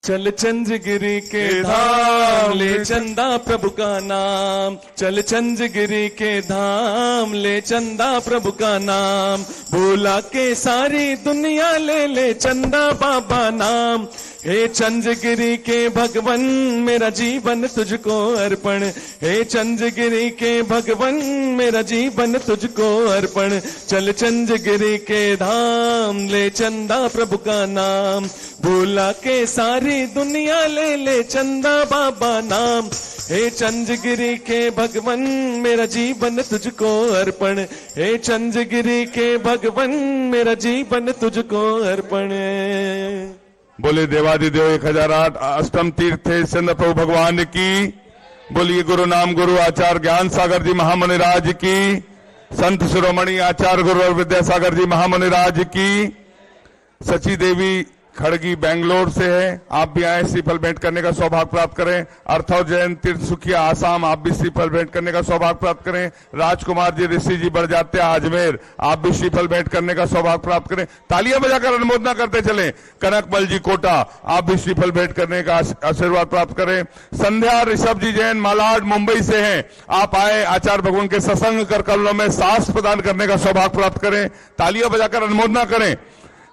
चल चंद्रगिरी के धाम ले चंदा प्रभु का नाम, चल चंद्रगिरी के धाम ले चंदा प्रभु का नाम, भूला के सारी दुनिया ले ले चंदा बाबा नाम। हे चंद्रगिरी के भगवन मेरा जीवन तुझको अर्पण, हे चंद्रगिरी के भगवन मेरा जीवन तुझको अर्पण। चल चंद्रगिरी के धाम ले चंदा प्रभु का नाम, भूला के सारी दुनिया ले ले चंदा बाबा नाम। हे चंद्रगिरी के भगवन मेरा जीवन तुझको अर्पण, हे चंद्रगिरी के भगवन मेरा जीवन तुझको अर्पण। बोले देवादिदेव 1008 अष्टम तीर्थ सिंध प्रभु भगवान की। बोलिए गुरु नाम गुरु आचार्य ज्ञान सागर जी महामुनि राज की, संत शिरोमणि आचार्य गुरु विद्यासागर जी महामुनि राज की। सची देवी खड़गी बेंगलोर से है, आप भी आए श्रीफल भेंट करने का सौभाग्य प्राप्त करें। अर्थव जैन तीर्थ सुखिया आसाम, आप भी श्रीफल भेंट करने का सौभाग्य प्राप्त करें। राजकुमार जी ऋषि जी बड़जाते अजमेर, आप भी श्रीफल भेंट करने का सौभाग्य प्राप्त करें। तालियां बजाकर अनुमोदना करते चलें। कनकमल जी कोटा, आप भी श्रीफल भेंट करने का आशीर्वाद प्राप्त करें। संध्या ऋषभ जी जैन मालाड मुंबई से हैं, आप आए आचार्य भगवान के सत्संग कर कमलों में सास प्रदान करने का सौभाग्य प्राप्त करें। तालियां बजाकर अनुमोदना करें।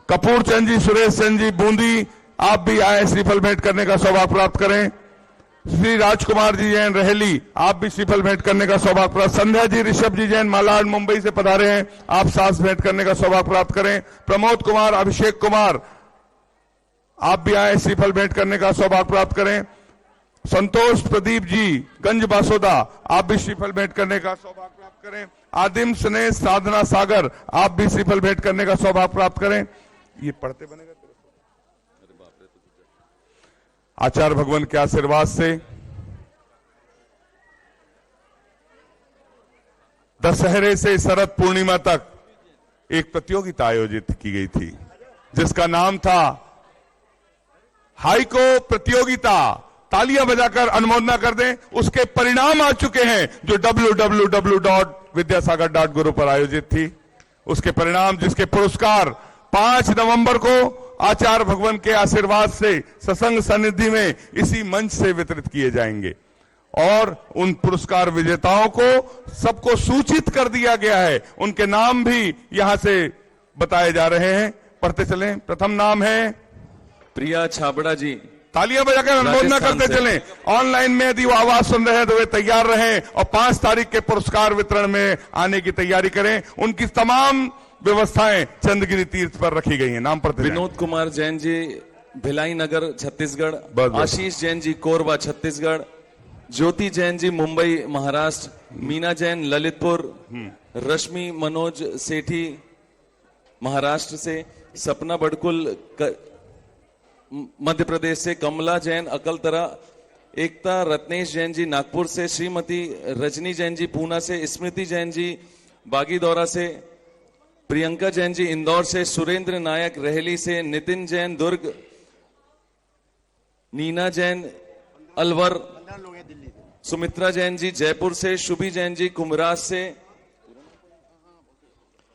कपूर चंद जी सुरेश चंद जी बूंदी, आप भी आए श्रीफल भेंट करने का सौभाग्य प्राप्त करें। श्री राजकुमार जी जैन रहेली, आप भी श्रीफल भेंट करने का सौभाग्य प्राप्त। संध्या जी ऋषभ जी जैन मालाड मुंबई से पधारे हैं, आप सास भेंट करने का सौभाग्य प्राप्त करें। प्रमोद कुमार अभिषेक कुमार, आप भी आए श्रीफल भेंट करने का सौभाग्य प्राप्त करें। संतोष प्रदीप जी गंज बासोदा, आप भी श्रीफल भेंट करने का सौभाग्य प्राप्त करें। आदिम स्नेह साधना सागर, आप भी श्रीफल भेंट करने का सौभाग्य प्राप्त करें। ये पढ़ते बनेगा। आचार्य भगवान के आशीर्वाद से दशहरे से शरद पूर्णिमा तक एक प्रतियोगिता आयोजित की गई थी, जिसका नाम था हाइको प्रतियोगिता। तालियां बजाकर अनुमोदना कर दें। उसके परिणाम आ चुके हैं, जो www.vidyasagar.guru पर आयोजित थी। उसके परिणाम, जिसके पुरस्कार 5 नवंबर को आचार्य भगवान के आशीर्वाद से सत्संग सन्निधि में इसी मंच से वितरित किए जाएंगे, और उन पुरस्कार विजेताओं को सबको सूचित कर दिया गया है। उनके नाम भी यहां से बताए जा रहे हैं, पढ़ते चलें। प्रथम नाम है प्रिया छाबड़ा जी, तालियां बजाकर अनुमोदना करते चलें। ऑनलाइन में यदि वो आवाज सुन रहे हैं तो वे तैयार रहें और 5 तारीख के पुरस्कार वितरण में आने की तैयारी करें। उनकी तमाम व्यवस्थाएं चंद्रगिरी तीर्थ पर रखी गई हैं। नाम पढ़ते जाएं। विनोद कुमार जैन जी भिलाई नगर छत्तीसगढ़, आशीष जैन जी कोरबा छत्तीसगढ़, ज्योति जैन जी मुंबई महाराष्ट्र, मीना जैन ललितपुर, रश्मि मनोज सेठी महाराष्ट्र से, सपना बड़कुल मध्य प्रदेश से, कमला जैन अकलतरा, एकता रत्नेश जैन जी नागपुर से, श्रीमती रजनी जैन जी पूना से, स्मृति जैन जी बागीदौरा से, प्रियंका जैन जी इंदौर से, सुरेंद्र नायक रहेली से, नितिन जैन दुर्ग, नीना जैन अलवर, सुमित्रा जैन जी जयपुर से, शुभी जैन जी कुमराज से,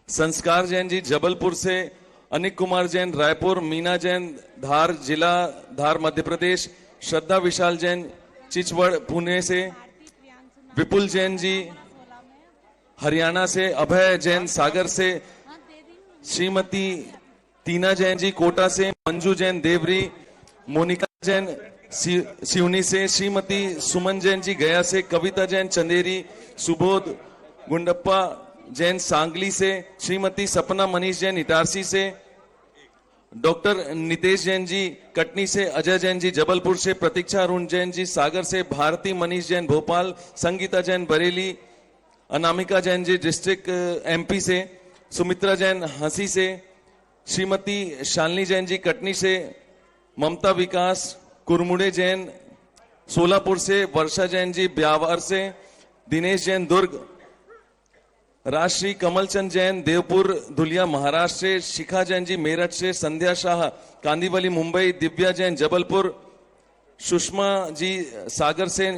संस्कार जैन जी जबलपुर से, अनिक कुमार जैन रायपुर, मीना जैन धार जिला धार मध्य प्रदेश, श्रद्धा विशाल जैन चिचवड़ पुणे से, विपुल जैन जी हरियाणा से, अभय जैन सागर से, श्रीमती तीना जैन जी कोटा से, मंजू जैन देवरी, मोनिका जैन सिवनी से, श्रीमती सुमन जैन जी गया से, कविता जैन चंदेरी, सुबोध गुंडप्पा जैन सांगली से, श्रीमती सपना मनीष जैन इटारसी से, डॉक्टर नितेश जैन जी कटनी से, अजय जैन जी जबलपुर से, प्रतीक्षा अरुण जैन जी सागर से, भारती मनीष जैन भोपाल, संगीता जैन बरेली, अनामिका जैन जी डिस्ट्रिक्ट एमपी से, सुमित्रा जैन हंसी से, श्रीमती शालिनी जैन जी कटनी से, ममता विकास कुरमुड़े जैन सोलापुर से, वर्षा जैन जी ब्यावर से, दिनेश जैन दुर्ग, राजश्री कमलचंद जैन देवपुर धुलिया महाराष्ट्र से, शिखा जैन जी मेरठ से, संध्या शाह कांदीवली मुंबई, दिव्या जैन जबलपुर, सुषमा जी सागर से,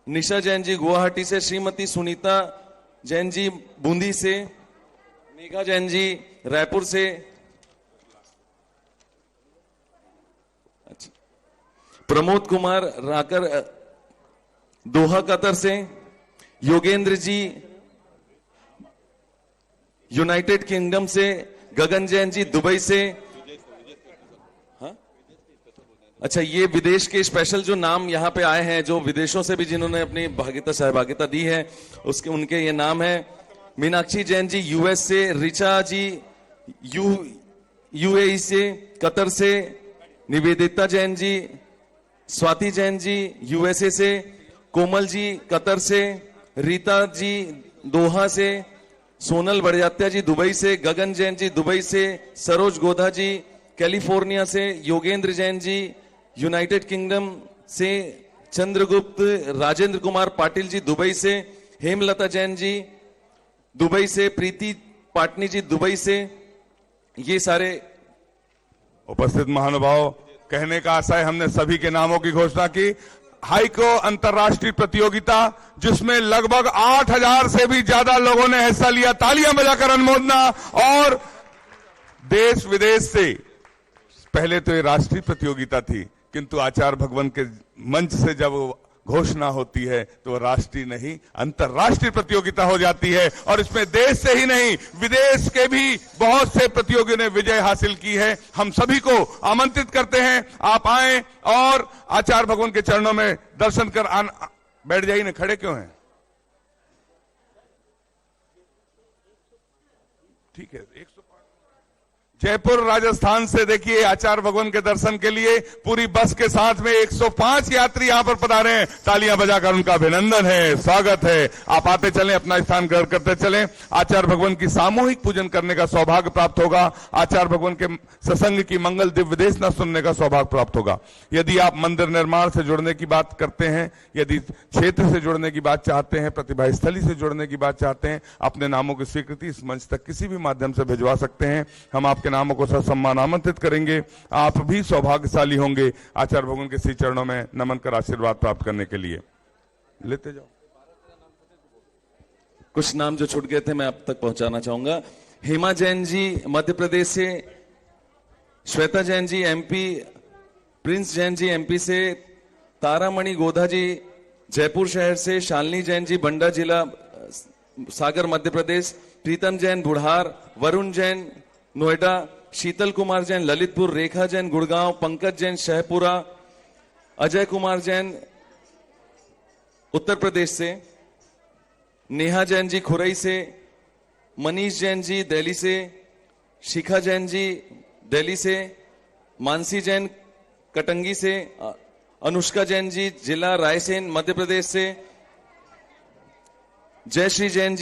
निशा जैन जी गुवाहाटी से, श्रीमती सुनीता जैन जी बूंदी से, मेघा जैन जी रायपुर से, प्रमोद कुमार राकर दोहा कतर से, योगेंद्र जी यूनाइटेड किंगडम से, गगन जैन जी दुबई से। हाँ? अच्छा, ये विदेश के स्पेशल जो नाम यहाँ पे आए हैं, जो विदेशों से भी जिन्होंने अपनी सहभागिता दी है, उसके उनके ये नाम है। मीनाक्षी जैन जी यूएस से, रिचा जी यूएई से, कतर से, निवेदिता जैन जी, स्वाति जैन जी यूएसए से, कोमल जी कतर से, रीता जी दोहा से, सोनल बड़जात्या जी दुबई से, गगन जैन जी दुबई से, सरोज गोधा जी कैलिफोर्निया से, योगेंद्र जैन जी यूनाइटेड किंगडम से, चंद्रगुप्त राजेंद्र कुमार पाटिल जी दुबई से, हेमलता जैन जी दुबई से, प्रीति पाटनी जी दुबई से। ये सारे उपस्थित महानुभाव, कहने का आशय हमने सभी के नामों की घोषणा की। हाइको अंतर्राष्ट्रीय प्रतियोगिता जिसमें लगभग 8,000 से भी ज्यादा लोगों ने हिस्सा लिया, तालियां बजाकर अनुमोदना। और देश विदेश से, पहले तो ये राष्ट्रीय प्रतियोगिता थी, किंतु आचार्य भगवान के मंच से जब घोषणा होती है तो राष्ट्रीय नहीं अंतर्राष्ट्रीय प्रतियोगिता हो जाती है। और इसमें देश से ही नहीं, विदेश के भी बहुत से प्रतियोगियों ने विजय हासिल की है। हम सभी को आमंत्रित करते हैं, आप आए और आचार्य भगवान के चरणों में दर्शन कर बैठ जाइए ना, खड़े क्यों हैं? ठीक है। जयपुर राजस्थान से देखिए आचार्य भगवान के दर्शन के लिए पूरी बस के साथ में 105 यात्री यहां पर पधारे हैं। तालियां बजाकर उनका अभिनंदन है, स्वागत है। आप आते चलें, अपना स्थान ग्रहण करते चलें। आचार्य भगवान की सामूहिक पूजन करने का सौभाग्य प्राप्त होगा। आचार्य भगवान के सत्संग की मंगल दिव्य देशना सुनने का सौभाग्य प्राप्त होगा। यदि आप मंदिर निर्माण से जुड़ने की बात करते हैं, यदि क्षेत्र से जुड़ने की बात चाहते हैं, प्रतिभा स्थली से जुड़ने की बात चाहते हैं, अपने नामों की स्वीकृति इस मंच तक किसी भी माध्यम से भिजवा सकते हैं। हम आपके नामों को ससम्मान आमंत्रित करेंगे। आप भी सौभाग्यशाली होंगे आचार्य भगवान के श्री चरणों में नमन कर आशीर्वाद प्राप्त करने के लिए। लेते जाओ। कुछ नाम जो छूट गए थे मैं आप तक पहुंचाना चाहूंगा। हेमा जैन जी मध्य प्रदेश से, Shweta Jain ji MP, Prince Jain ji MP से, तारामणि गोधा जी जयपुर शहर से, शालिनी जैन जी बंडा जिला सागर मध्य प्रदेश, प्रीतम जैन बुढ़ार, वरुण जैन नोएडा, शीतल कुमार जैन ललितपुर, रेखा जैन गुड़गांव, पंकज जैन शहपुरा, अजय कुमार जैन उत्तर प्रदेश से, नेहा जैन जी खुरई से, मनीष जैन जी दिल्ली से, शिखा जैन जी दिल्ली से, मानसी जैन कटंगी से, अनुष्का जैन जी जिला रायसेन मध्य प्रदेश से, जयश्री जैन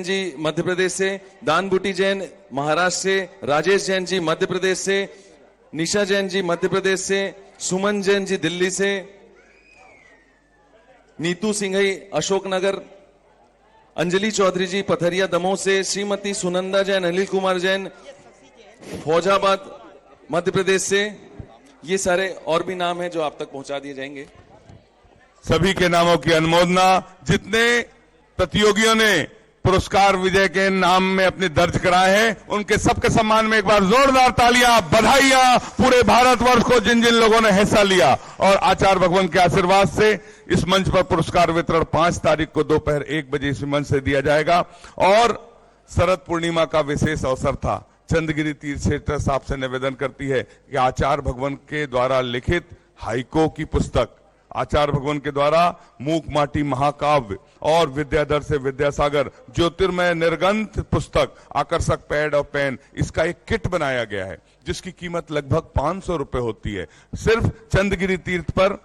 जी मध्य प्रदेश से, दानबुटी जैन महाराष्ट्र से, राजेश जैन जी मध्य प्रदेश से, निशा जैन जी मध्य प्रदेश से, सुमन जैन जी दिल्ली से, नीतू सिंघई अशोकनगर, अंजलि चौधरी जी पथरिया दमोह से, श्रीमती सुनंदा जैन, अनिल कुमार जैन फौजाबाद मध्य प्रदेश से। ये सारे और भी नाम हैं जो आप तक पहुंचा दिए जाएंगे। सभी के नामों की अनुमोदना। जितने प्रतियोगियों ने पुरस्कार विजय के नाम में अपने दर्ज कराए हैं, उनके सबके सम्मान में एक बार जोरदार तालियां, बधाइयां पूरे भारतवर्ष को, जिन जिन लोगों ने हिस्सा लिया। और आचार्य भगवान के आशीर्वाद से इस मंच पर पुरस्कार वितरण 5 तारीख को दोपहर 1 बजे इस मंच से दिया जाएगा। और शरद पूर्णिमा का विशेष अवसर था। चंद्रगिरी तीर्थ क्षेत्र साहब से निवेदन करती है कि आचार्य भगवान के द्वारा लिखित हाइको की पुस्तक, आचार्य भगवान के द्वारा मूक माटी महाकाव्य और विद्याधर से विद्यासागर ज्योतिर्मय निर्गंथ पुस्तक, आकर्षक पैड और पेन, इसका एक किट बनाया गया है जिसकी कीमत लगभग 500 रुपए होती है। सिर्फ चंद्रगिरी तीर्थ पर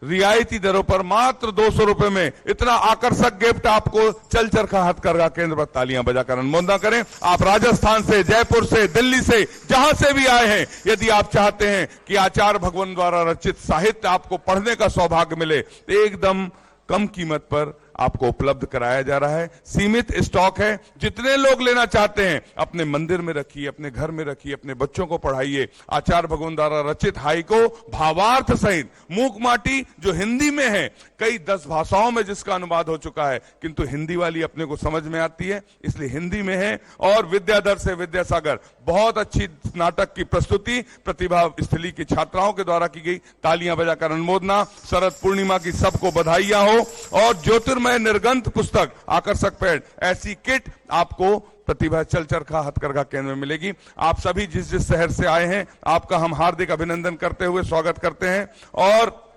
रियायती दरों पर मात्र 200 रुपए में इतना आकर्षक गिफ्ट आपको चल चरखा हथकरघा केंद्र पर तालियां बजाकर अनुमोदन करें। आप राजस्थान से, जयपुर से, दिल्ली से, जहां से भी आए हैं, यदि आप चाहते हैं कि आचार्य भगवान द्वारा रचित साहित्य आपको पढ़ने का सौभाग्य मिले, तो एकदम कम कीमत पर आपको उपलब्ध कराया जा रहा है। सीमित स्टॉक है, जितने लोग लेना चाहते हैं अपने मंदिर में रखिए, अपने घर में रखिए, अपने बच्चों को पढ़ाइए। आचार्य भगवान द्वारा रचित हाई को भावार्थ सहित मूक माटी जो हिंदी में है, कई 10 भाषाओं में जिसका अनुवाद हो चुका है, किंतु हिंदी वाली अपने को समझ में आती है, इसलिए हिंदी में है। और विद्याधर से विद्यासागर, बहुत अच्छी नाटक की प्रस्तुति प्रतिभा स्थली की छात्राओं के द्वारा की गई। तालियां बजाकर अनुमोदना। शरद पूर्णिमा की सबको बधाइयां हो। और ज्योतिर्मय निर्गंथ पुस्तक, आकर्षक पैड, ऐसी किट आपको प्रतिभा चलचरखा हथकरघा केंद्र में मिलेगी। आप सभी जिस जिस शहर से आए हैं, आपका हम हार्दिक अभिनंदन करते हुए स्वागत करते हैं। और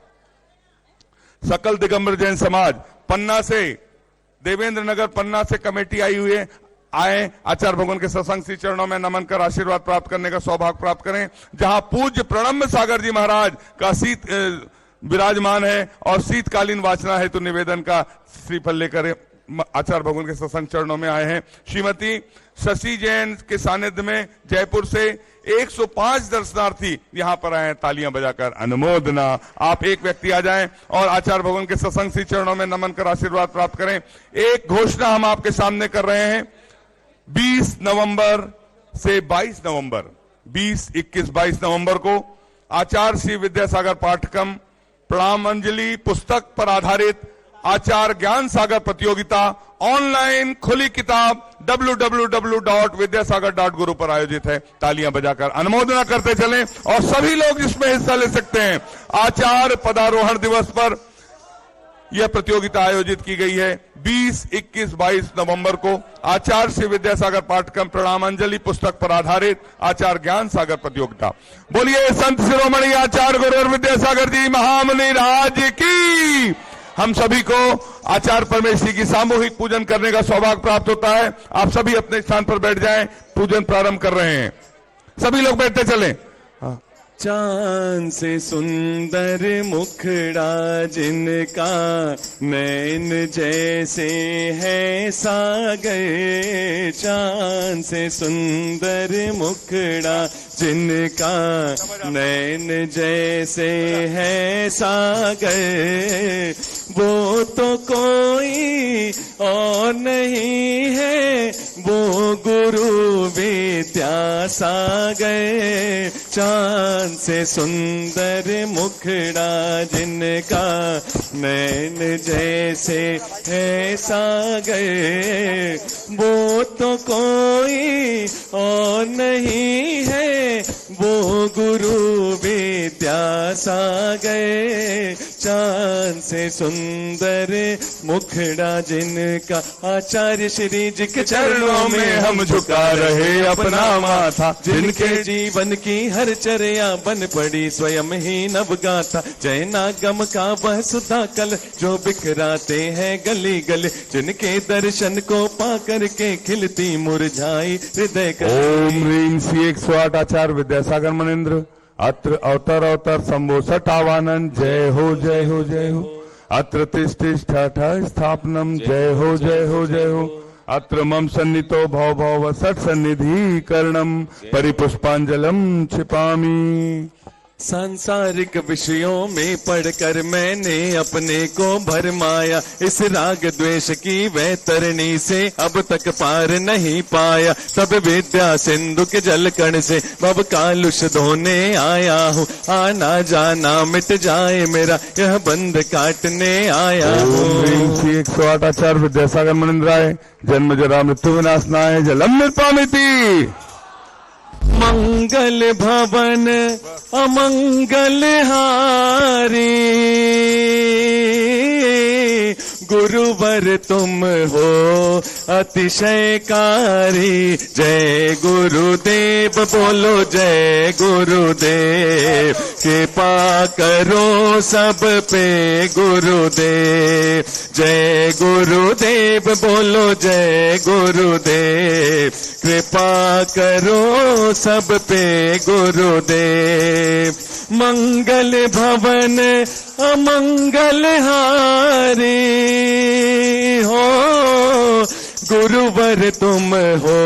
सकल दिगंबर जैन समाज पन्ना से, देवेंद्र नगर पन्ना से कमेटी आई हुई है, आए आचार्य भगवान के सत्संग श्री चरणों में नमन कर आशीर्वाद प्राप्त करने का सौभाग्य प्राप्त करें। जहां पूज्य प्रणम्य सागर जी महाराज का शीत विराजमान है और शीतकालीन वाचना है, तो निवेदन का श्रीफल लेकर आचार्य भगवान के सत्संग चरणों में आए हैं। श्रीमती शशि जैन के सानिध्य में जयपुर से 105 दर्शनार्थी यहां पर आए हैं। तालियां बजाकर अनुमोदना। आप एक व्यक्ति आ जाएं और आचार्य भगवान के सत्संग श्री चरणों में नमन कर आशीर्वाद प्राप्त करें। एक घोषणा हम आपके सामने कर रहे हैं। 20 नवंबर से 22 नवंबर, 20, 21, 22 नवंबर को आचार्य श्री विद्यासागर पाठ्यक्रम प्रणाम अंजलि पुस्तक पर आधारित आचार्य ज्ञान सागर प्रतियोगिता ऑनलाइन खुली किताब www.vidyasagar.guru पर आयोजित है। तालियां बजाकर अनुमोदना करते चलें और सभी लोग इसमें हिस्सा ले सकते हैं। आचार्य पदारोहण दिवस पर यह प्रतियोगिता आयोजित की गई है। 20, 21, 22 नवंबर को आचार्य श्री विद्यासागर पाठ्यक्रम प्रणामांजलि पुस्तक पर आधारित आचार्य ज्ञान सागर प्रतियोगिता। बोलिए संत शिरोमणि आचार्य गुरुवर विद्यासागर जी महामुनि राज की। हम सभी को आचार्य परमेश्वरी की सामूहिक पूजन करने का सौभाग्य प्राप्त होता है। आप सभी अपने स्थान पर बैठ जाएं, पूजन प्रारंभ कर रहे हैं। सभी लोग बैठते चलें। चांद से सुंदर मुखड़ा जिनका, नैन जैसे है सागर। चांद से सुंदर मुखड़ा जिनका, नैन जैसे है सागर। वो तो कोई और नहीं है, वो गुरु विद्यासागर। चांद से सुंदर मुखड़ा जिनका, नैन जैसे है सागर। वो तो कोई और नहीं है, वो गुरु विद्यासागर। चांद से सुंदर मुखड़ा जिनका, आचार्य श्री जी के चरणों में हम झुका रहे अपना माथा। जिनके जीवन की हर चर्या बन पड़ी स्वयं ही नवगाथा। जैनागम का वह सुधा कल जो बिखराते हैं गली गली। जिनके दर्शन को पा करके खिलती मुरझाई हृदय। ओम ह्रीं श्री 108 आचार्य विद्यासागर मनेन्द्र। अत्र अवतर अवतर शंभो सटावानंद। जय हो जय हो जय हो। अत्र तिष्ठ स्थापनम। जय हो जय हो जय हो। अत्र मम सन्नितो भव भव सट सन्निधि करणम। परिपुष्पांजलम क्षिपामि। सांसारिक विषयों में पढ़कर मैंने अपने को भरमाया। इस राग द्वेष की वह तरणी से अब तक पार नहीं पाया। तब विद्या सिंधु के जल कण से भव कालुष धोने आया हूँ। आना जाना मिट जाए मेरा यह बंध काटने आया हूँ। 108 आचार्य विद्यासागर मनेन्द्राय। जन्म जरा मृत्यु विनाशनाय जलम निर्पामिति। मंगल भवन अमंगल हारी। गुरुवर तुम हो अतिशयकारी। जय गुरुदेव बोलो जय गुरुदेव। कृपा करो सब पे गुरुदेव। जय गुरुदेव बोलो जय गुरुदेव। कृपा करो सब पे गुरुदेव। मंगल भवन अमंगल हारी हो। गुरुवर तुम हो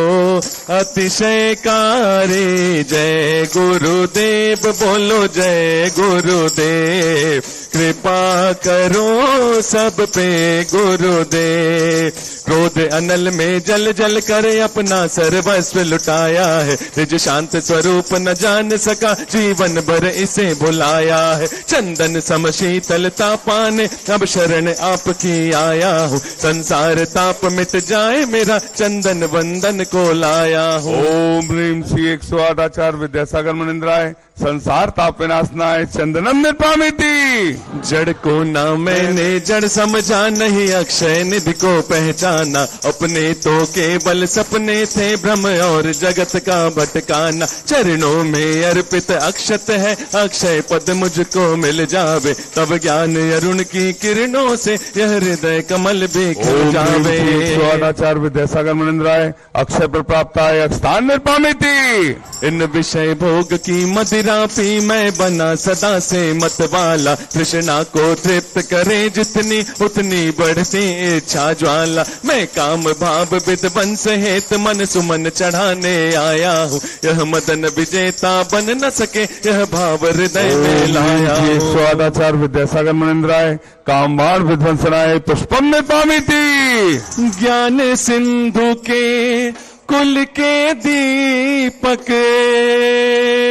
अतिशयकारी। जय गुरुदेव बोलो जय गुरुदेव। कृपा करो सब पे गुरुदेव। क्रोध अनल में जल जल कर अपना सर्वस्व लुटाया है, निज शांत स्वरूप न जान सका जीवन भर इसे भुलाया है। चंदन सम शीतलता पाने अब शरण आपकी आया हूँ, संसार ताप मिट जाए मेरा चंदन वंदन को लाया हूँ। ओम ह्रीम श्री 108 आचार्य विद्यासागर मुनिंद्राय संसार ताप विनाशनाय चंदनम निर्पामिति। जड़ को ना मैंने जड़ समझा, नहीं अक्षय निधि को पहचाना, अपने तो केवल सपने थे भ्रम और जगत का भटकाना। चरणों में अर्पित अक्षत है, अक्षय पद मुझको मिल जावे, तब ज्ञान अरुण की किरणों से यह हृदय कमल भी खिल जावे। आचार्य विद्यासागर मुनिंद्राय अक्षय पर प्राप्त है अक्षतान निर्पामिति। इन विषय भोग की मदिरा पी मैं बना सदा से मतवाला, तृष्णा को तृप्त करे जितनी उतनी बढ़ती इच्छा ज्वाला। मैं काम भाव विध्वंस हेत मन सुमन चढ़ाने आया हूँ, यह मदन विजेता बन न सके यह भाव हृदय में लाया हूँ। स्वादाचार्य विद्यासागर मुनिंद्राय कामवान विध्वंसनाय पुष्पम निर्पामिति। ज्ञान सिंधु के कुल के दीपक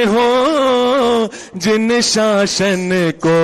हो, जिन शासन को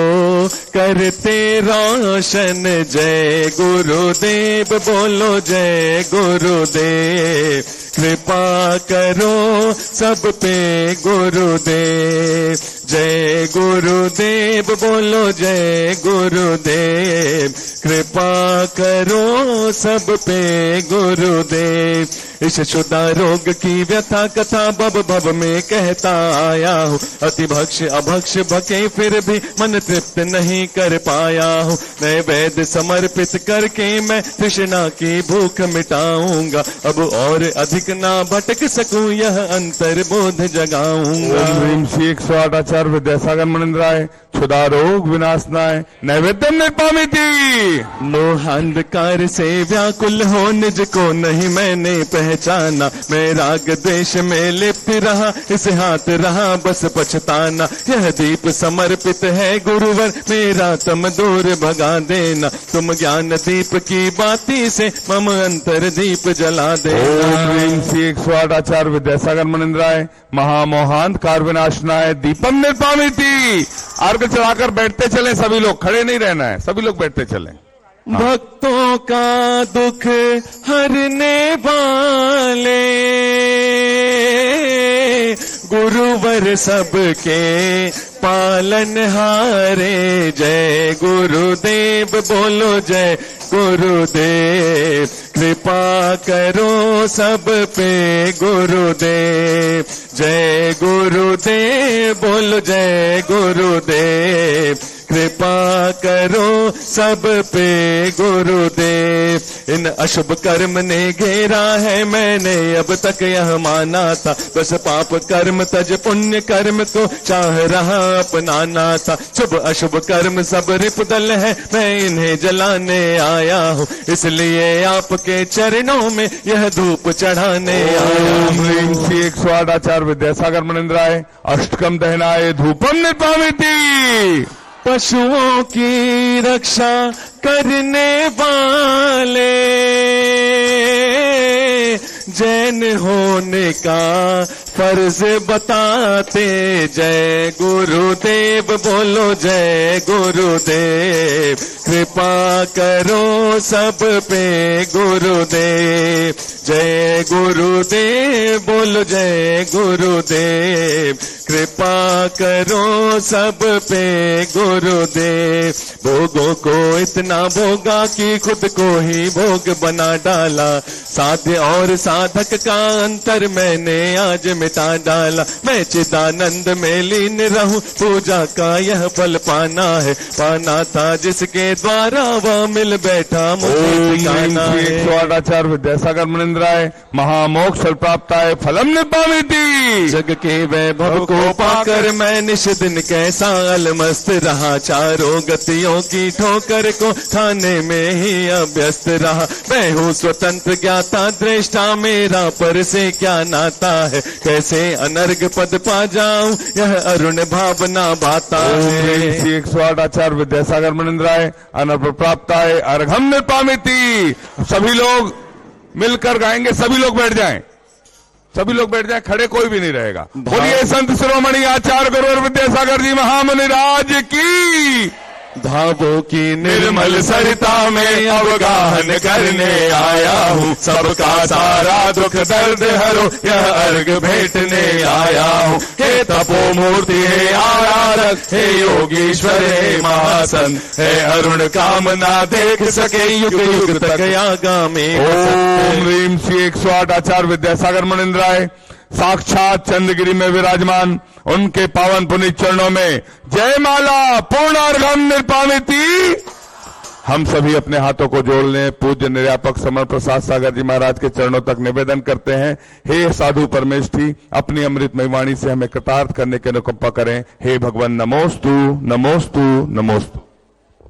करते रोशन। जय गुरुदेव बोलो जय गुरुदेव, कृपा करो सब पे गुरुदेव। जय गुरुदेव बोलो जय गुरुदेव, कृपा करो सब पे गुरुदेव। इस शुदा रोग की व्यथा कथा भव भव में कहता आया हूँ, अति भक्ष अभक्ष भके फिर भी मन तृप्त नहीं कर पाया हूँ। नए वेद समर्पित करके मैं तृष्णा की भूख मिटाऊंगा, अब और अधिक ना भटक सकूं यह अंतर बोध जगाऊंगा। ओम श्री 108 आचार्य विद्यासागर मुनिंद्राय क्षुधा रोग विनाशनाय नैवेद्यम निर्पामिति। मोहांधकार से व्याकुल हो निज को नहीं मैंने पहचाना, मैं राग द्वेष में लिप्त रहा इस हाथ रहा बस पछताना। यह दीप समर्पित है गुरुवर मेरा तम दूर भगा देना, तुम ज्ञान दीप की बाती से मम अंतर दीप जला देना। ओम श्री 108 आचार्य विद्यासागर मुनिंद्राय महामोहांधकार विनाशनाय दीपम निर्पामिति। अर्घ चढ़ाकर बैठते चले सभी लोग, खड़े नहीं रहना है, सभी लोग बैठते चले। भक्तों का दुख हरने वाले गुरुवर सबके पालन हारे। जय गुरुदेव बोलो जय गुरुदेव, कृपा करो सब पे गुरुदेव। जय गुरुदेव बोलो जय गुरुदेव, कृपा करो सब पे गुरुदेव। इन अशुभ कर्म ने घेरा है मैंने अब तक यह माना था, बस पाप कर्म तज पुण्य कर्म को चाह रहा अपनाना था। शुभ अशुभ कर्म सब रिपुदल है मैं इन्हें जलाने आया हूँ, इसलिए आपके चरणों में यह धूप चढ़ाने आया हूँ। श्री 108 आचार्य विद्यासागर मुनिंद्राय अष्टकम दहनाय धूपम निर्पामिति। पशुओं की रक्षा करने वाले जैन होने का फर्ज बताते। जय गुरुदेव बोलो जय गुरुदेव, कृपा करो सब पे गुरुदेव। जय गुरुदेव बोलो जय गुरुदेव, कृपा करो सब पे गुरुदेव। भोगों को इतना भोगा कि खुद को ही भोग बना डाला, साध्य और साधक का अंतर मैंने आज मिटा डाला। मैं चिदानंद में लीन रहूं, पूजा का यह फल पाना है, पाना था जिसके द्वारा वह मिल बैठा मुझे ठिकाना है। 108 आचार्य विद्यासागर मुनिंद्राय मुनिंद्राय महामोक्ष प्राप्ताय फलम निपामिति। जग के वैभव को पाकर मैं निश दिन कैसा अलमस्त रहा, चारों गतियों की ठोकर को खाने में ही अभ्यस्त रहा। मैं हूँ स्वतंत्र ज्ञाता दृष्टा, मेरा पर से क्या नाता है, कैसे अनर्घ पद पा जाऊं यह अरुण भावना बाता है। 108 आचार्य विद्यासागर मुनिंद्राय अनर्प प्राप्ताय अर्घम निपामिति। सभी लोग मिलकर गाएंगे, सभी लोग बैठ जाएं, सभी लोग बैठ जाएं, खड़े कोई भी नहीं रहेगा। बोलिए संत शिरोमणि आचार्य गुरुवर विद्यासागर जी महामुनि राज की। भावों की निर्मल सरिता में अवगाहन करने आया हूँ, सबका सारा दुख दर्द हरो यह अर्घ भेंटने आया हूँ। हे तपो मूर्ति हे आराधक, हे योगीश्वर हे महासंत, हे अरुण कामना देख सके युग युग तक आगामी। ओम ह्रीम श्री 108 आचार्य विद्यासागर मुनिंद्राय साक्षात चंद्रगिरी में विराजमान उनके पावन पुनीत चरणों में जय माला पूर्णार्घम निपामिति। हम सभी अपने हाथों को जोड़ लें, पूज्य निर्यापक समर प्रसाद सागर जी महाराज के चरणों तक निवेदन करते हैं। हे साधु परमेष्ठी, अपनी अमृतमय वाणी से हमें कृतार्थ करने की अनुकंपा करें। हे भगवान नमोस्तु नमोस्तु नमोस्तु।